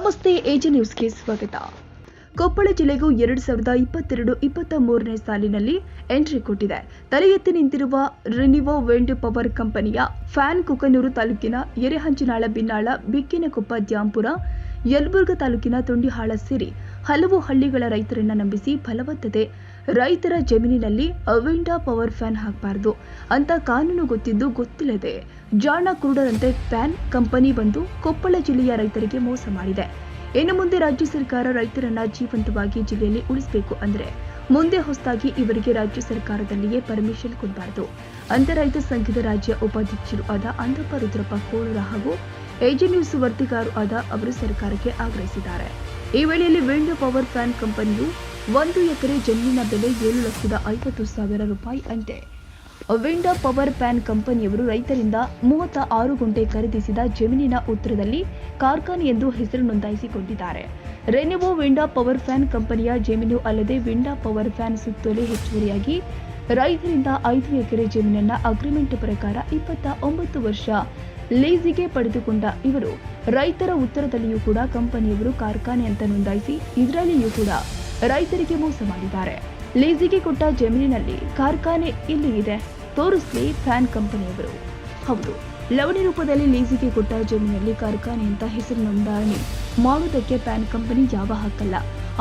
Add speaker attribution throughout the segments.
Speaker 1: ನಮಸ್ತೆ ಎಜೆ ನ್ಯೂಸ್ಗೆ ಸ್ವಾಗತ. ಕೊಪ್ಪಳ ಜಿಲ್ಲೆಗೂ 2022-23ನೇ ಸಾಲಿನಲ್ಲಿ ಎಂಟ್ರಿ ಕೊಟ್ಟಿದೆ. ತಲೆ ಎತ್ತಿ ನಿಂತಿರುವ ರೆನಿವೋ ವಿಂಡ್ ಪವರ್ ಕಂಪನಿಯ ಫ್ಯಾನ್ ಕುಕನೂರು ತಾಲೂಕಿನ ಎರೆಹಂಚಿನಾಳ, ಬಿನ್ನಾಳ, ಬಿಕ್ಕಿನಕೊಪ್ಪ, ದ್ಯಾಂಪುರ, ಯಲಬುರ್ಗಾ ತಾಲೂಕಿನ ತುಂಡಿಹಾಳ ಸೇರಿ ಹಲವು ಹಳ್ಳಿಗಳ ರೈತರನ್ನ ನಂಬಿಸಿ ಫಲವತ್ತತೆ ರೈತರ ಜಮೀನಿನಲ್ಲಿ ವಿಂಡ್ ಪವರ್ ಫ್ಯಾನ್ ಹಾಕಬಾರದು ಅಂತ ಕಾನೂನು ಗೊತ್ತಿದ್ದು ಗೊತ್ತಿಲ್ಲದೆ ಜಾಣ ಕುರುಡರಂತೆ ಫ್ಯಾನ್ ಕಂಪನಿ ಬಂದು ಕೊಪ್ಪಳ ಜಿಲ್ಲೆಯ ರೈತರಿಗೆ ಮೋಸ ಮಾಡಿದೆ. ಇನ್ನು ಮುಂದೆ ರಾಜ್ಯ ಸರ್ಕಾರ ರೈತರನ್ನ ಜೀವಂತವಾಗಿ ಜಿಲ್ಲೆಯಲ್ಲಿ ಉಳಿಸಬೇಕು ಅಂದ್ರೆ ಮುಂದೆ ಹೊಸದಾಗಿ ಇವರಿಗೆ ರಾಜ್ಯ ಸರ್ಕಾರದಲ್ಲಿಯೇ ಪರ್ಮಿಷನ್ ಕೊಡಬಾರದು ಅಂತ ರೈತ ಸಂಘದ ರಾಜ್ಯ ಉಪಾಧ್ಯಕ್ಷರು ಆದ ಅಂದಪ್ಪ ರುದ್ರಪ್ಪ ಕೋಳೂರ ಹಾಗೂ ಎಜೆ ನ್ಯೂಸ್ ವರದಿಗಾರರು ಆದ ಅವರು ಸರ್ಕಾರಕ್ಕೆ ಆಗ್ರಹಿಸಿದ್ದಾರೆ. ಈ ವೇಳೆಯಲ್ಲಿ ವಿಂಡ್ ಪವರ್ ಫ್ಯಾನ್ ಕಂಪನಿಯು 1 ಎಕರೆ ಜಮೀನಿನ ಬೆಲೆ 7,50,000 ರೂಪಾಯಿ ಅಂತೆ. ವಿಂಡ್ ಪವರ್ ಫ್ಯಾನ್ ಕಂಪನಿಯವರು ರೈತರಿಂದ 36 ಗುಂಟೆ ಖರೀದಿಸಿದ ಜಮೀನಿನ ಉತ್ತರದಲ್ಲಿ ಕಾರ್ಖಾನೆ ಎಂದು ಹೆಸರು ನೋಂದಾಯಿಸಿಕೊಂಡಿದ್ದಾರೆ. ರೆನಿವೋ ವಿಂಡ್ ಪವರ್ ಫ್ಯಾನ್ ಕಂಪನಿಯ ಜಮೀನು ಅಲ್ಲದೆ ವಿಂಡ್ ಪವರ್ ಫ್ಯಾನ್ ಸುತ್ತೋಲೆ ಹೆಚ್ಚುವರಿಯಾಗಿ ರೈತರಿಂದ 5 ಎಕರೆ ಜಮೀನನ್ನ ಅಗ್ರಿಮೆಂಟ್ ಪ್ರಕಾರ 29 ವರ್ಷ ಲೀಸಿಗೆ ಪಡೆದುಕೊಂಡ ಇವರು ರೈತರ ಉತ್ತರದಲ್ಲಿಯೂ ಕೂಡ ಕಂಪನಿಯವರು ಕಾರ್ಖಾನೆ ಅಂತ ನೋಂದಾಯಿಸಿ ಇದರಲ್ಲಿಯೂ ಕೂಡ ರೈತರಿಗೆ ಮೋಸ ಮಾಡಿದ್ದಾರೆ. ಲೀಸಿಗೆ ಕೊಟ್ಟ ಜಮೀನಿನಲ್ಲಿ ಕಾರ್ಖಾನೆ ಇಲ್ಲಿ ಇದೆ ತೋರಿಸಲಿ ಫ್ಯಾನ್ ಕಂಪನಿಯವರು. ಹೌದು, ಲವಣಿ ರೂಪದಲ್ಲಿ ಲೀಸಿಗೆ ಕೊಟ್ಟ ಜಮೀನಿನಲ್ಲಿ ಕಾರ್ಖಾನೆ ಅಂತ ಹೆಸರು ನೋಂದಣಿ ಮಾಡುವುದಕ್ಕೆ ಫ್ಯಾನ್ ಕಂಪನಿ ಯಾವ ಹಕ್ಕಲ್ಲ.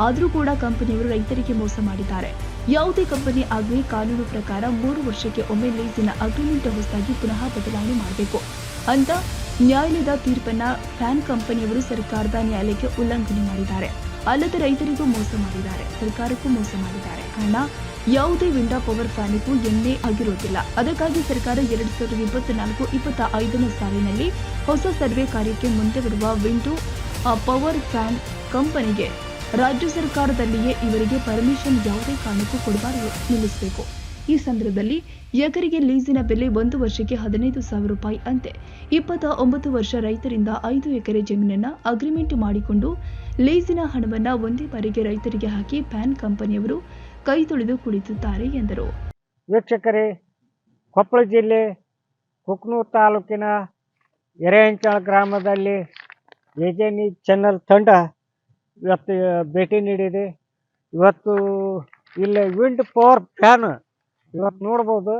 Speaker 1: ಆದರೂ ಕೂಡ ಕಂಪನಿಯವರು ರೈತರಿಗೆ ಮೋಸ ಮಾಡಿದ್ದಾರೆ. ಯಾವುದೇ ಕಂಪನಿ ಆಗಲಿ ಕಾನೂನು ಪ್ರಕಾರ 3 ವರ್ಷಕ್ಕೆ ಒಮ್ಮೆ ಲೀಸಿನ ಅಗ್ರಿಮೆಂಟ್ ಹೊಸದಾಗಿ ಪುನಃ ಬದಲಾವಣೆ ಮಾಡಬೇಕು ಅಂತ ನ್ಯಾಯಾಲಯದ ತೀರ್ಪನ್ನ ಫ್ಯಾನ್ ಕಂಪನಿಯವರು ಸರ್ಕಾರದ ನ್ಯಾಯಾಲಯಕ್ಕೆ ಉಲ್ಲಂಘನೆ ಮಾಡಿದ್ದಾರೆ. ಅಲ್ಲದೆ ರೈತರಿಗೂ ಮೋಸ ಮಾಡಿದ್ದಾರೆ, ಸರ್ಕಾರಕ್ಕೂ ಮೋಸ ಮಾಡಿದ್ದಾರೆ. ಕಾರಣ ಯಾವುದೇ ವಿಂಡ್ ಪವರ್ ಫ್ಯಾನ್ಗೂ ಎಣ್ಣೆ ಆಗಿರುವುದಿಲ್ಲ. ಅದಕ್ಕಾಗಿ ಸರ್ಕಾರ 2024-25ನೇ ಸಾಲಿನಲ್ಲಿ ಹೊಸ ಸರ್ವೆ ಕಾರ್ಯಕ್ಕೆ ಮುಂದೆ ಬರುವ ವಿಂಡ್ ಪವರ್ ಫ್ಯಾನ್ ಕಂಪನಿಗೆ ರಾಜ್ಯ ಸರ್ಕಾರದಲ್ಲಿಯೇ ಇವರಿಗೆ ಪರ್ಮಿಷನ್ ಯಾವುದೇ ಕಾರಣಕ್ಕೂ ಕೊಡಬಾರದು, ನಿಲ್ಲಿಸಬೇಕು. ಈ ಸಂದರ್ಭದಲ್ಲಿ ಎಕರೆಗೆ ಲೀಸಿನ ಬೆಲೆ 1 ವರ್ಷಕ್ಕೆ 15,000 ರೂಪಾಯಿ ಅಂತೆ. 29 ವರ್ಷ ರೈತರಿಂದ 5 ಎಕರೆ ಜಮೀನನ್ನ ಅಗ್ರಿಮೆಂಟ್ ಮಾಡಿಕೊಂಡು ಲೀಸಿನ ಹಣವನ್ನ ಒಂದೇ ಬಾರಿಗೆ ರೈತರಿಗೆ ಹಾಕಿ ಫ್ಯಾನ್ ಕಂಪನಿಯವರು ಕೈ ತೊಳೆದು ಕುಳಿತಿದ್ದಾರೆ ಎಂದರು.
Speaker 2: ವೀಕ್ಷಕರೇ, ಕೊಪ್ಪಳ ಜಿಲ್ಲೆ ಕುಕನೂರು ತಾಲೂಕಿನ ಎರೆಹಂಚಾಳ ಗ್ರಾಮದಲ್ಲಿ ಎಜೆ ನ್ಯೂಸ್ ಚಾನೆಲ್ ತಂಡ ಇವತ್ತು ಭೇಟಿ ನೀಡಿದೆ. ಇವತ್ತು ಇಲ್ಲಿ ವಿಂಡ್ ಪವರ್ ಫ್ಯಾನ್ ಇವತ್ತು ನೋಡ್ಬೋದು.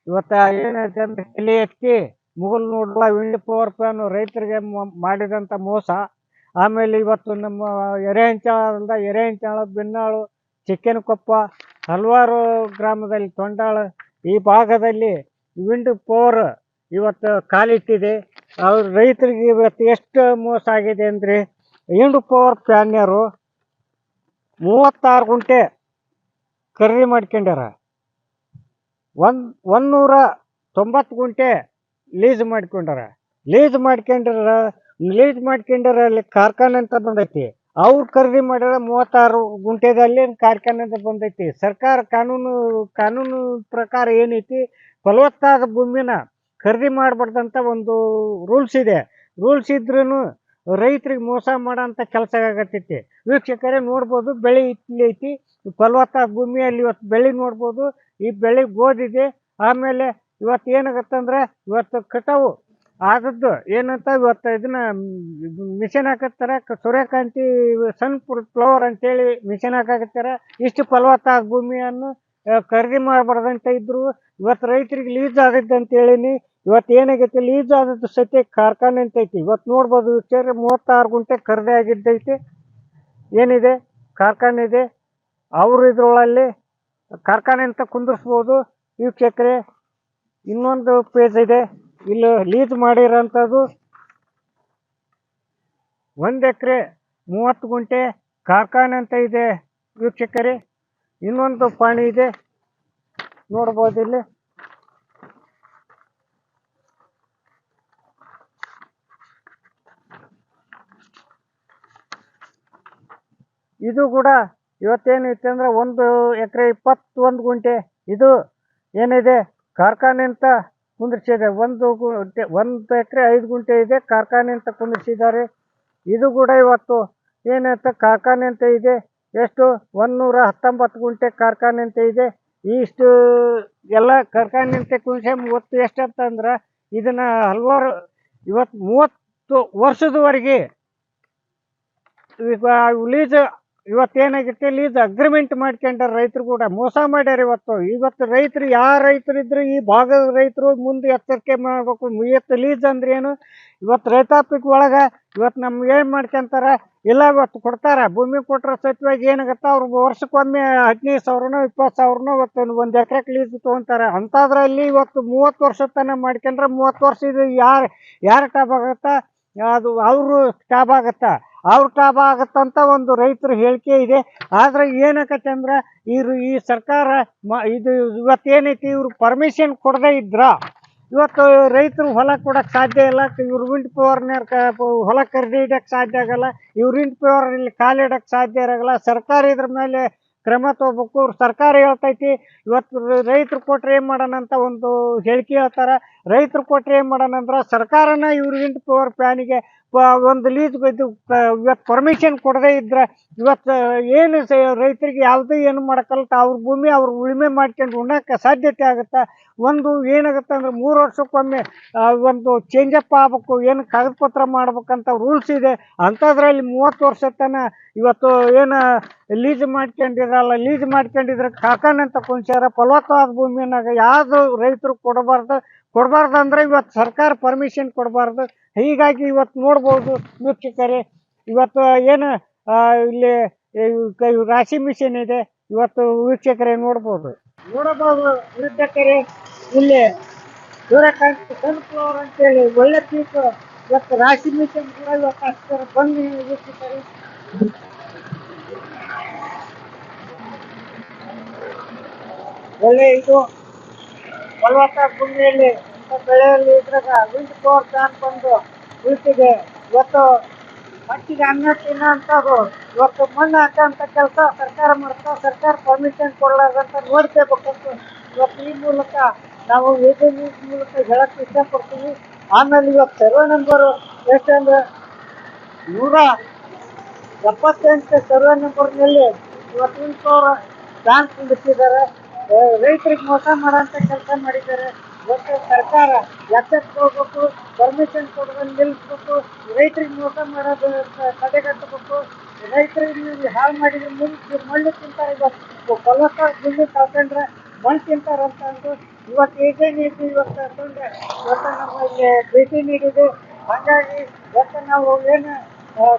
Speaker 2: ಇವತ್ತು ಏನೈತೆ ಅಂದ್ರೆ ತಲೆ ಎತ್ತಿ ಮುಗುಲ್ ನೋಡಲ್ಲ ವಿಂಡ್ ಪವರ್ ಫ್ಯಾನ್ ರೈತರಿಗೆ ಮಾಡಿದಂಥ ಮೋಸ. ಆಮೇಲೆ ಇವತ್ತು ನಮ್ಮ ಎರೆಹಂಚಾಳ, ಬಿನ್ನಾಳು, ಚಿಕ್ಕನಕೊಪ್ಪ, ಹಲವಾರು ಗ್ರಾಮದಲ್ಲಿ ತೊಂಡಾಳ ಈ ಭಾಗದಲ್ಲಿ ವಿಂಡ್ ಪವರ್ ಇವತ್ತು ಕಾಲಿಟ್ಟಿದೆ. ಅವ್ರ ರೈತರಿಗೆ ಇವತ್ತು ಎಷ್ಟು ಮೋಸ ಆಗಿದೆ ಅಂದರೆ ವಿಂಡ್ ಪವರ್ ಫ್ಯಾನ್ಯರು 36 ಗುಂಟೆ ಖರೀದಿ ಮಾಡ್ಕೊಂಡ್ಯಾರ, 190 ಗುಂಟೆ ಲೀಸ್ ಮಾಡ್ಕೊಂಡಾರ. ಲೀಸ್ ಮಾಡ್ಕೊಂಡ್ರ ಅಲ್ಲಿ ಕಾರ್ಖಾನೆ ಅಂತ ಬಂದೈತಿ. ಅವ್ರು ಖರೀದಿ ಮಾಡ್ಯಾರ 36 ಗುಂಟೆದಲ್ಲಿ ಕಾರ್ಖಾನೆ ಅಂತ ಬಂದೈತಿ. ಸರ್ಕಾರ ಕಾನೂನು ಪ್ರಕಾರ ಏನೈತಿ, ಫಲವತ್ತಾದ ಭೂಮಿನ ಖರೀದಿ ಮಾಡಬಾರ್ದಂತ ಒಂದು ರೂಲ್ಸ್ ಇದೆ. ರೂಲ್ಸ್ ಇದ್ರೂ ರೈತರಿಗೆ ಮೋಸ ಮಾಡೋಂಥ ಕೆಲಸ ಆಗತ್ತೈತಿ. ವೀಕ್ಷಕರೇ ನೋಡ್ಬೋದು, ಬೆಳೆ ಇಲ್ಲಿ ಐತಿ, ಫಲವತ್ತಾದ ಭೂಮಿಯಲ್ಲಿ ಇವತ್ತು ಬೆಳೆ ನೋಡ್ಬೋದು. ಈ ಬೆಳೆ ಗೋದಿದೆ. ಆಮೇಲೆ ಇವತ್ತು ಏನಾಗತ್ತಂದ್ರೆ ಇವತ್ತು ಕಟಾವು ಆದದ್ದು ಏನಂತ ಇವತ್ತು ಇದನ್ನ ಮಿಷನ್ ಹಾಕತ್ತಾರ. ಸೂರ್ಯಕಾಂತಿ ಸನ್ಫ್ಲವರ್ ಅಂತೇಳಿ ಮಿಷನ್ ಹಾಕಾಕತ್ತಾರ. ಇಷ್ಟು ಫಲವತ್ತಾದ ಭೂಮಿಯನ್ನು ಖರೀದಿ ಮಾಡಬಾರ್ದಂತ ಇದ್ರು. ಇವತ್ತು ರೈತರಿಗೆ ಲೀಸ್ ಆದದ್ದು ಅಂತ ಹೇಳಿನಿ. ಇವತ್ತು ಏನಾಗೈತಿ, ಲೀಸ್ ಆದದ್ದು ಸತ್ಯ ಕಾರ್ಖಾನೆ ಅಂತ ಐತಿ. ಇವತ್ತು ನೋಡ್ಬೋದು ವೀಕ್ಷಕರೇ, 36 ಗುಂಟೆ ಖರೀದಿ ಆಗಿದ್ದೈತಿ. ಏನಿದೆ ಕಾರ್ಖಾನೆ ಇದೆ, ಅವರು ಇದ್ರೊಳಲ್ಲಿ ಕಾರ್ಖಾನೆ ಅಂತ ಕುಂದಿರ್ಸ್ಬೋದು. ವೀಕ್ಷಕರೇ, ಇನ್ನೊಂದು ಪೇಜ್ ಇದೆ, ಇಲ್ಲಿ ಲೀಸ್ ಮಾಡಿರೋಂಥದ್ದು 1 ಎಕರೆ 30 ಗುಂಟೆ ಕಾರ್ಖಾನೆ ಅಂತ ಇದೆ. ವೀಕ್ಷಕರೇ, ಇನ್ನೊಂದು ಪಾಣಿ ಇದೆ ನೋಡ್ಬೋದು ಇಲ್ಲಿ. ಇದು ಕೂಡ ಇವತ್ತೇನೈತೆ ಅಂದ್ರೆ 1 ಎಕರೆ 21 ಗುಂಟೆ ಇದು ಏನಿದೆ ಕಾರ್ಖಾನೆ ಅಂತ ಕುಂದಿರ್ಸಿದೆ. 1 ಎಕರೆ 5 ಗುಂಟೆ ಇದೆ ಕಾರ್ಖಾನೆ ಅಂತ ಕುಂದಿರ್ಸಿದ್ದಾರೆ. ಇದು ಕೂಡ ಇವತ್ತು ಏನಂತ ಕಾರ್ಖಾನೆ ಅಂತ ಇದೆ. ಎಷ್ಟು 119 ಗುಂಟೆ ಕಾರ್ಖಾನೆ ಅಂತ ಇದೆ. ಇಷ್ಟು ಎಲ್ಲ ಕಾರ್ಖಾನೆ ಅಂತ ಕುಂದಿಸಿ ಒಟ್ಟು ಎಷ್ಟಂತಂದ್ರೆ ಇದನ್ನ ಹಲವಾರು ಇವತ್ತು 30 ವರ್ಷದವರೆಗೆ ಈಗ ಲೀಸ್ ಇವತ್ತೇನಾಗೈತೆ ಲೀಸ್ ಅಗ್ರಿಮೆಂಟ್ ಮಾಡ್ಕೊಂಡ್ರ ರೈತರು ಕೂಡ ಮೋಸ ಮಾಡ್ಯಾರ. ಇವತ್ತು ರೈತರು ಯಾವ ರೈತರು ಇದ್ರು ಈ ಭಾಗದ ರೈತರು ಮುಂದೆ ಎಚ್ಚರಿಕೆ ಮಾಡ್ಬೇಕು. ಇವತ್ತು ಲೀಸ್ ಅಂದ್ರೆ ಏನು, ಇವತ್ತು ರೈತಾಪಿಕ್ ಒಳಗೆ ಇವತ್ತು ನಮ್ಗೆ ಏನು ಮಾಡ್ಕೊಂತಾರ, ಇಲ್ಲ ಇವತ್ತು ಕೊಡ್ತಾರ, ಭೂಮಿ ಕೊಟ್ಟರೆ ಸತ್ಯವಾಗಿ ಏನಾಗತ್ತ ಅವ್ರು ವರ್ಷಕ್ಕೊಮ್ಮೆ 15,000ನೋ 20,000ನೋ ಇವತ್ತು ಒಂದು ಎಕರೆಗೆ ಲೀಸ್ ತೊಗೊಂತಾರೆ. ಅಂಥದ್ರಲ್ಲಿ ಇವತ್ತು 30 ವರ್ಷ ತನಕ ಮಾಡ್ಕೊಂಡ್ರೆ 30 ವರ್ಷ ಇದು ಯಾರು ಟಾಪ್ ಆಗತ್ತಾ, ಅದು ಅವರು ಟಾಪ್ ಆಗತ್ತಾ, ಅವ್ರ ಟಾಪ್ ಆಗತ್ತಂತ ಒಂದು ರೈತರ ಹೇಳಿಕೆ ಇದೆ. ಆದ್ರೆ ಏನಾಗತ್ತೆ ಅಂದ್ರೆ ಈ ಸರ್ಕಾರ ಇದು ಇವತ್ತೇನೈತಿ, ಇವ್ರು ಪರ್ಮಿಷನ್ ಕೊಡದೇ ಇದ್ರ ಇವತ್ತು ರೈತರು ಹೊಲ ಕೊಡಕ್ಕೆ ಸಾಧ್ಯ ಇಲ್ಲ. ಇವ್ರು ವಿಂಡ್ ಪವರ್ನ ಹೊಲ ಖರೀದಿ ಇಡಕ್ಕೆ ಸಾಧ್ಯ ಆಗಲ್ಲ. ಇವ್ರು ವಿಂಡ್ ಪವರ್ ಇಲ್ಲಿ ಕಾಲಿಡಕ್ಕೆ ಸಾಧ್ಯ ಇರೋಲ್ಲ. ಸರ್ಕಾರ ಇದ್ರ ಮೇಲೆ ಕ್ರಮ ತಗೋಬೇಕು. ಸರ್ಕಾರ ಹೇಳ್ತೈತಿ ಇವತ್ತು ರೈತರು ಕೊಟ್ರೆ ಏನು ಮಾಡೋಣ ಅಂತ ಒಂದು ಹೇಳಿಕೆ ಹೇಳ್ತಾರೆ. ರೈತರು ಕೊಟ್ರೆ ಏನು ಮಾಡೋಣ ಅಂದ್ರೆ ಸರ್ಕಾರನ ಇವ್ರು ವಿಂಡ್ ಪವರ್ ಪ್ಯಾನಿಗೆ ಒಂದು ಲೀಸ್ ಇದು ಇವತ್ತು ಪರ್ಮಿಷನ್ ಕೊಡದೇ ಇದ್ರೆ ಇವತ್ತು ಏನು ರೈತರಿಗೆ ಯಾವುದೇ ಏನು ಮಾಡೋಕ್ಕಲ್ಲ, ಅವ್ರ ಭೂಮಿ ಅವ್ರು ಉಳುಮೆ ಮಾಡ್ಕೊಂಡು ಉಣ್ಣಕ್ಕೆ ಸಾಧ್ಯತೆ ಆಗುತ್ತೆ. ಒಂದು ಏನಾಗುತ್ತೆ ಅಂದ್ರೆ 3 ವರ್ಷಕ್ಕೊಮ್ಮೆ ಒಂದು ಚೇಂಜಪ್ ಆಗ್ಬೇಕು, ಏನು ಕಾಗದ ಪತ್ರ ಮಾಡ್ಬೇಕಂತ ರೂಲ್ಸ್ ಇದೆ. ಅಂಥದ್ರಲ್ಲಿ 30 ವರ್ಷ ತನಕ ಇವತ್ತು ಏನು ಲೀಸ್ ಮಾಡ್ಕೊಂಡಿರಲ್ಲ, ಲೀಸ್ ಮಾಡ್ಕೊಂಡಿದ್ರೆ ಕಾಕಾನಂತ ಕುಂಚಾರ ಫಲವತ್ತಾದ ಭೂಮಿನಾಗ ಯಾವುದು ರೈತರು ಕೊಡಬಾರ್ದು ಅಂದ್ರೆ ಇವತ್ತು ಸರ್ಕಾರ ಪರ್ಮಿಷನ್ ಕೊಡಬಾರ್ದು. ಹೀಗಾಗಿ ಇವತ್ತು ನೋಡ್ಬೋದು ವೀಕ್ಷಕರೇ, ಇವತ್ತು ಏನು ಇಲ್ಲಿ ರಾಶಿ ಮಿಷನ್ ಇದೆ. ಇವತ್ತು ವೀಕ್ಷಕರೇ ನೋಡ್ಬೋದು ವೀಕ್ಷಕರೇ, ಇಲ್ಲಿ ಸೂರ್ಯಕಾಂತಿ ಸನ್ಫ್ಲವರ್ ಅಂತೇಳಿ ಒಳ್ಳೆ ಪೀಕ್ ಇವತ್ತು ರಾಶಿ ಮಿಷನ್ ಕೂಡ ಇವತ್ತು ಅಷ್ಟರ ಬಂದು ವೀಕ್ಷಕರೇ ಒಳ್ಳೆ ಇದು ಫಲವತ್ತಾದ ಭೂಮಿಯಲ್ಲಿ ಬೆಳೆಯಲ್ಲಿ ಇದ್ರಾಗ ವಿಂಡ್ ಪವರ್ ಪ್ಲಾಂಟ್ ಬಂದು ಉಳಿತಿದೆ. ಇವತ್ತು ಮಟ್ಟಿಗೆ ಅನ್ನ ತಿನ್ನೋಂಥದ್ದು ಇವತ್ತು ಮಣ್ಣು ಹಾಕೋಂಥ ಕೆಲಸ ಸರ್ಕಾರ ಮಾಡ್ತಾ, ಸರ್ಕಾರ ಪರ್ಮಿಷನ್ ಕೊಡಲಾರ್ದಂತ ನೋಡ್ಕೋಬೇಕಂತ ಇವತ್ತು ಈ ಮೂಲಕ ನಾವು ಎಜೆ ನ್ಯೂಸ್ ಮೂಲಕ ಹೇಳಕ್ಕೆ ಇಷ್ಟಪಡ್ತೀವಿ. ಆಮೇಲೆ ಇವತ್ತು ಸರ್ವೆ ನಂಬರು ಎಷ್ಟಂದ್ರೆ 178 ಸರ್ವೆ ನಂಬರ್ನಲ್ಲಿ ಇವತ್ತು ವಿಂಡ್ ಪವರ್ ಪ್ಲಾಂಟ್ ಬಿಟ್ಟಿದ್ದಾರೆ. ರೈತರಿಗೆ ಮೋಸ ಮಾಡೋಂಥ ಕೆಲಸ ಮಾಡಿದ್ದಾರೆ. ಇವತ್ತು ಸರ್ಕಾರ ಎಚ್ಚೆತ್ಕೊಳ್ಬೇಕು, ಪರ್ಮಿಷನ್ ಕೊಡೋದನ್ನು ನಿಲ್ಲಿಸ್ಬೇಕು, ರೈತರಿಗೆ ಮೋಸ ಮಾಡೋದು ತಡೆಗಟ್ಟಬೇಕು. ರೈತರಿಗೆ ಹಾಳು ಮಾಡಿದ್ರೆ ಮಣ್ಣು ತಿಂತಾರೆ. ಇವತ್ತು ಫಲವತ್ತಾದ ಭೂಮಿ ಕಳ್ಕೊಂಡ್ರೆ ಮಣ್ಣು ತಿಂತಾರಂತ ಅಂದು ಇವತ್ತು ಏಜೆ ನೀತಿ ಇವತ್ತು ತಂದ್ರೆ ಇವತ್ತು ನಮ್ಮ ಇಲ್ಲಿ ಭೇಟಿ ನೀಡಿದೆ. ಹಾಗಾಗಿ ಇವತ್ತು ನಾವು ಏನು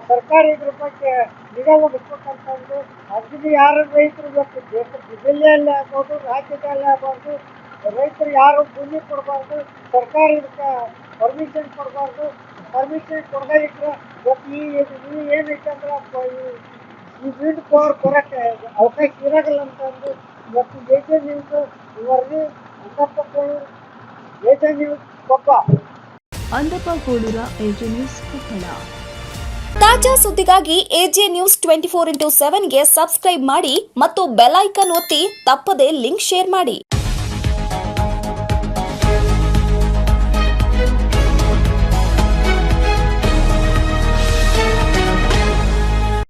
Speaker 2: ಸರ್ಕಾರ ಇದ್ರ ಬಗ್ಗೆ ನಿಗಾ ವಹಿಸ್ಬೇಕಂತಂದು ಅಗದಿ ಯಾರು ರೈತರು ಇವತ್ತು ಜಿಲ್ಲೆಯಲ್ಲೇ ಆಗ್ಬೋದು, ರಾಜ್ಯದಲ್ಲೇ ಆಗ್ಬಾರ್ದು, ರೈತರು ಯಾರು ಭೂಮಿ ಕೊಡಬಾರ್ದು, ಸರ್ಕಾರ ಇದಕ್ಕೆ ಪರ್ಮಿಷನ್ ಕೊಡಬಾರ್ದು. ಪರ್ಮಿಷನ್ ಕೊಡದೇ ಇದ್ರೆ ಇವತ್ತು ಏನೈತೆ ಅಂದ್ರೆ ಈ ವಿಂಡ್ ಪವರ್ ಕೊಡಕ್ಕೆ ಅವಕಾಶ ಇರೋದಿಲ್ಲ ಅಂತಂದು ಇವತ್ತು ಏಜೆ ನ್ಯೂಸ್ ವರದಿ ಏಜೆ ನ್ಯೂಸ್ ಕೊಪ್ಪ.
Speaker 1: ಅಂದಪ್ಪ ಕೋಳೂರ, ಏಜೆ ನ್ಯೂಸ್ ಕೊಪ್ಪಳ.
Speaker 3: ತಾಜಾ ಸುದ್ದಿಗಾಗಿ ಎಜೆ ನ್ಯೂಸ್ 24x7ಗೆ ಸಬ್ಸ್ಕ್ರೈಬ್ ಮಾಡಿ ಮತ್ತು ಬೆಲ್ ಐಕಾನ್ ಒತ್ತಿ ತಪ್ಪದೇ ಲಿಂಕ್ ಶೇರ್ ಮಾಡಿ.